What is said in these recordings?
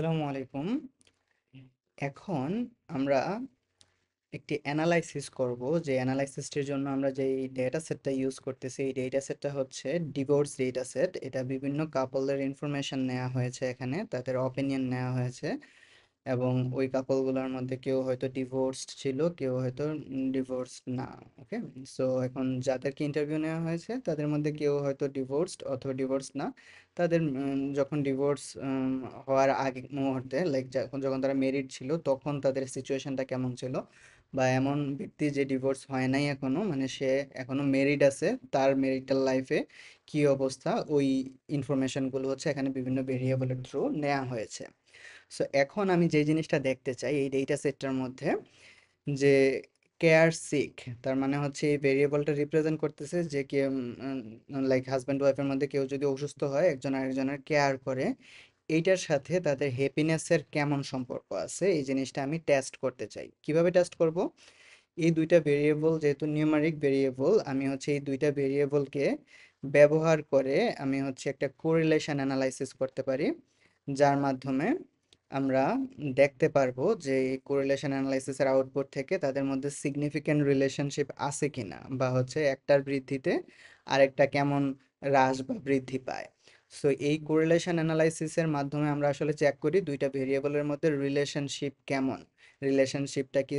আসসালামু আলাইকুম। এখন আমরা একটি অ্যানালাইসিস করব, যে অ্যানালাইসিসটির জন্য আমরা যেই ডেটা সেটটা ইউজ করতেছি, এই ডেটা সেটটা হচ্ছে ডিভোর্স ডেটা সেট। এটা বিভিন্ন কাপলদের ইনফরমেশন নেওয়া হয়েছে, এখানে তাদের অপিনিয়ন নেওয়া হয়েছে এবং ওই কাপলগুলোর মধ্যে কেউ হয়তো ডিভোর্সড ছিল, কেউ হয়তো ডিভোর্সড না। ওকে, সো এখন যাদেরকে ইন্টারভিউ নেওয়া হয়েছে তাদের মধ্যে কেউ হয়তো ডিভোর্সড অথবা ডিভোর্স না। তাদের যখন ডিভোর্স হওয়ার আগে মুহূর্তে, লাইক যখন যখন তারা মেরিড ছিল, তখন তাদের সিচুয়েশনটা কেমন ছিল, বা এমন ব্যক্তি যে ডিভোর্স হয় নাই এখনো, মানে সে এখনো মেরিড আছে, তার মেরিটাল লাইফে কি অবস্থা, ওই ইনফরমেশনগুলো হচ্ছে এখানে বিভিন্ন ভেরিয়েবলের থ্রু নেওয়া হয়েছে। সো এখন আমি যে জিনিসটা দেখতে চাই এই ডেটা সেটটার মধ্যে, যে কেয়ার সিক, তার মানে হচ্ছে এই ভেরিয়েবলটা রিপ্রেজেন্ট করতেছে যে কে, লাইক হাজব্যান্ড ওয়াইফের মধ্যে কেউ যদি অসুস্থ হয়, একজন আরেকজনের কেয়ার করে, এইটার সাথে তাদের হ্যাপিনেসের কেমন সম্পর্ক আছে, এই জিনিসটা আমি টেস্ট করতে চাই। কিভাবে টেস্ট করব? এই দুইটা ভেরিয়েবল যেহেতু নিউমারিক ভেরিয়েবল, আমি হচ্ছে এই দুইটা ভেরিয়েবলকে ব্যবহার করে আমি হচ্ছে একটা কোরিলেশন অ্যানালাইসিস করতে পারি, যার মাধ্যমে আমরা দেখতে পারবো যে এই কোরিলেশন অ্যানালাইসিসের আউটপুট থেকে তাদের মধ্যে সিগনিফিক্যান্ট রিলেশনশিপ আছে কিনা, বা হচ্ছে একটার বৃদ্ধিতে আরেকটা কেমন হ্রাস বা বৃদ্ধি পায়। সো এই কোরিলেশন অ্যানালাইসিসের মাধ্যমে আমরা আসলে চেক করি দুইটা ভেরিয়েবলের মধ্যে রিলেশনশিপ কেমন, রিলেশনশিপটা কি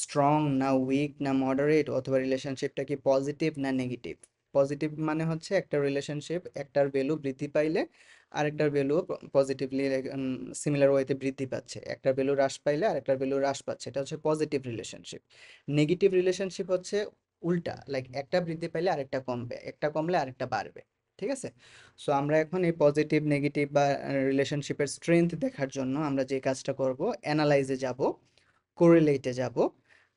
স্ট্রং না উইক না মডারেট, অথবা রিলেশনশিপটা কি পজিটিভ না নেগেটিভ। পজিটিভ মানে হচ্ছে একটা রিলেশনশিপ একটার ভ্যালু বৃদ্ধি পাইলে আরেকটার ভ্যালু পজিটিভলি সিমিলার ওয়েতে বৃদ্ধি পাচ্ছে, একটার ভ্যালু হ্রাস পাইলে আরেকটার ভ্যালু হ্রাস পাচ্ছে, এটা হচ্ছে পজিটিভ রিলেশনশিপ। নেগেটিভ রিলেশনশিপ হচ্ছে উল্টা, লাইক একটা বৃদ্ধি পাইলে আরেকটা কমবে, একটা কমলে আরেকটা বাড়বে। ঠিক আছে? সো আমরা এখন এই পজিটিভ নেগেটিভ বা রিলেশনশিপের স্ট্রেংথ দেখার জন্য আমরা যে কাজটা করব, অ্যানালাইজে যাব, কোরিলেটে যাব,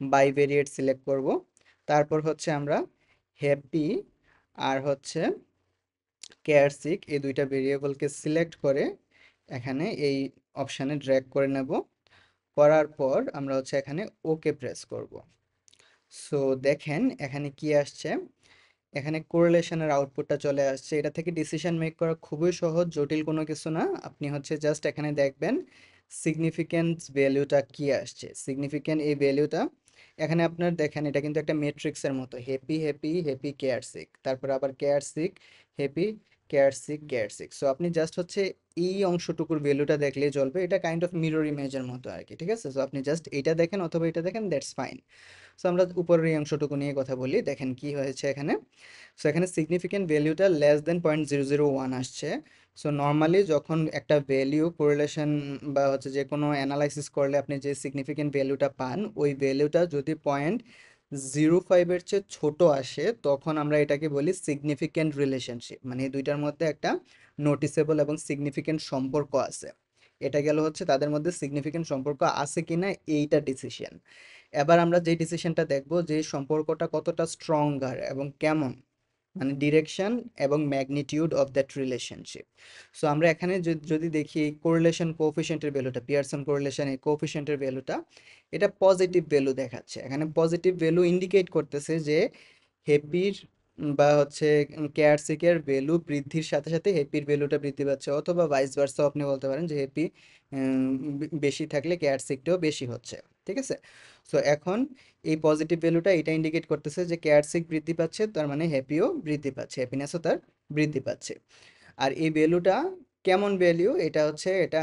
বাইভেরিয়েট সিলেক্ট করব, তারপর হচ্ছে আমরা হ্যাপি আর হচ্ছে কেয়ার সিক এই দুইটা ভেরিয়েবলকে সিলেক্ট করে এখানে এই অপশানে ড্র্যাগ করে নেব। করার পর আমরা হচ্ছে এখানে ওকে প্রেস করব। সো দেখেন এখানে কি আসছে, এখানে কোরিলেশনের আউটপুটটা চলে আসছে। এটা থেকে ডিসিশন মেক করা খুবই সহজ, জটিল কোনো কিছু না। আপনি হচ্ছে জাস্ট এখানে দেখবেন সিগনিফিক্যান্স ভ্যালুটা কি আসছে, সিগনিফিক্যান্ট এই ভ্যালুটা এখানে আপনার দেখেন, এটা কিন্তু একটা ম্যাট্রিক্সের মতো, happy happy happy care sick, তারপর আবার care sick, happy care sick care sick. So আপনি জাস্ট হচ্ছে এই অংশটুকুর ভ্যালুটা দেখলেই চলবে, এটা কাইন্ড অফ মিরর ইমেজের মতো আর কি। ঠিক আছে? সো আপনি জাস্ট এটা দেখেন অথবা এটা দেখেন, দ্যাটস ফাইন। সো আমরা উপরের এই অংশটুকু নিয়ে কথা বলি। দেখেন কি হয়েছে এখানে। সো এখানে সিগনিফিক্যান্ট ভ্যালুটা লেস দেন 0.001 আসছে। সো নর্মালি যখন একটা ভ্যালু কোরিলেশন বা হচ্ছে যে কোনো অ্যানালাইসিস করলে আপনি যে সিগনিফিক্যান্ট ভ্যালুটা পান, ওই ভ্যালুটা যদি 0.05-এর চেয়ে ছোট আসে, তখন আমরা এটাকে বলি সিগনিফিক্যান্ট রিলেশনশিপ, মানে এই দুইটার মধ্যে একটা নোটিসেবল এবং সিগনিফিক্যান্ট সম্পর্ক আছে। এটা গেল হচ্ছে তাদের মধ্যে সিগনিফিক্যান্ট সম্পর্ক আছে কিনা এইটা ডিসিশন। এবার আমরা যে ডিসিশনটা দেখব, যে সম্পর্কটা কতটা স্ট্রঙ্গার এবং কেমন, মানে ডিরেকশন এবং magnitude of that relationship. So আমরা এখানে যদি দেখি কোরিলেশন কোএফিসিয়েন্টের ভ্যালুটা, পিয়ারসন কোরিলেশন এই কোএফিসিয়েন্টের ভ্যালুটা, এটা পজিটিভ ভ্যালু দেখাচ্ছে। এখানে পজিটিভ ভ্যালু ইন্ডিকেট করতেছে যে হ্যাপির বা হচ্ছে কেয়ার সিকের ভ্যালু বৃদ্ধির সাথে সাথে হ্যাপির ভ্যালুটা বৃদ্ধি পাচ্ছে, অথবা ভাইস ভার্সা আপনি বলতে পারেন যে হ্যাপি বেশি থাকলে কেয়ার সিকটাও বেশি হচ্ছে। ঠিক আছে? সো এখন এই পজিটিভ ভ্যালুটা এটা ইন্ডিকেট করতেছে যে কেয়ার সিক বৃদ্ধি পাচ্ছে, তার মানে হ্যাপিও বৃদ্ধি পাচ্ছে, হ্যাপিনেসও তার বৃদ্ধি পাচ্ছে। আর এই ভ্যালুটা কেমন ভ্যালু, এটা হচ্ছে এটা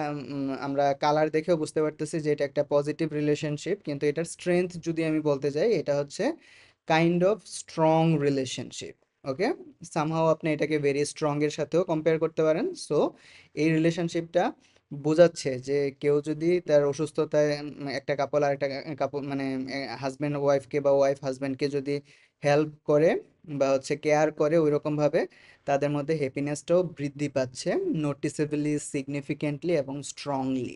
আমরা কালার দেখেও বুঝতে পারতেছি যে এটা একটা পজিটিভ রিলেশনশিপ, কিন্তু এটার স্ট্রেংথ যদি আমি বলতে যাই, এটা হচ্ছে kind of strong relationship. Okay, somehow আপনি এটাকে ভেরি স্ট্রং এর সাথেও কম্পেয়ার করতে পারেন। সো এই রিলেশনশিপটা বোঝাচ্ছে যে কেউ যদি তার অসুস্থতায় একটা কাপল আর একটা কাপল, মানে হাজব্যান্ড ওয়াইফকে বা ওয়াইফ হাজব্যান্ডকে যদি হেল্প করে বা হচ্ছে কেয়ার করে, ওইরকম ভাবে তাদের মধ্যে হ্যাপিনেসটাও বৃদ্ধি পাচ্ছে নোটিসেবলি, সিগনিফিকেন্টলি এবং স্ট্রংলি।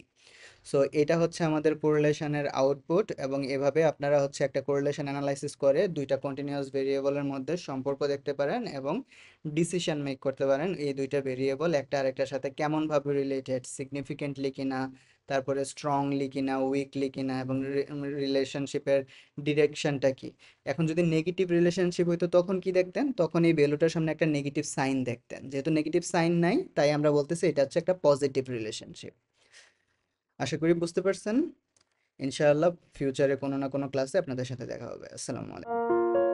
সো এটা হচ্ছে আমাদের কোরিলেশনের আউটপুট, এবং এভাবে আপনারা হচ্ছে একটা কোরিলেশন অ্যানালাইসিস করে দুইটা কন্টিনিউয়াস ভেরিয়েবলের মধ্যে সম্পর্ক দেখতে পারেন এবং ডিসিশন মেক করতে পারেন এই দুইটা ভেরিয়েবল একটা আরেকটার সাথে কেমনভাবে রিলেটেড, সিগনিফিকেন্টলি কিনা, তারপরে স্ট্রংলি কিনা, উইকলি কিনা, এবং রিলেশনশিপের ডিরেকশনটা কি। এখন যদি নেগেটিভ রিলেশনশিপ হইতো তখন কি দেখতেন? তখন এই ভ্যালুটার সামনে একটা নেগেটিভ সাইন দেখতেন। যেহেতু নেগেটিভ সাইন নাই, তাই আমরা বলতেছি এটা হচ্ছে একটা পজিটিভ রিলেশনশিপ। আশা করি বুঝতে পারছেন। ইনশাআল্লাহ ফিউচারে কোনো না কোনো ক্লাসে আপনাদের সাথে দেখা হবে। আসসালামু আলাইকুম।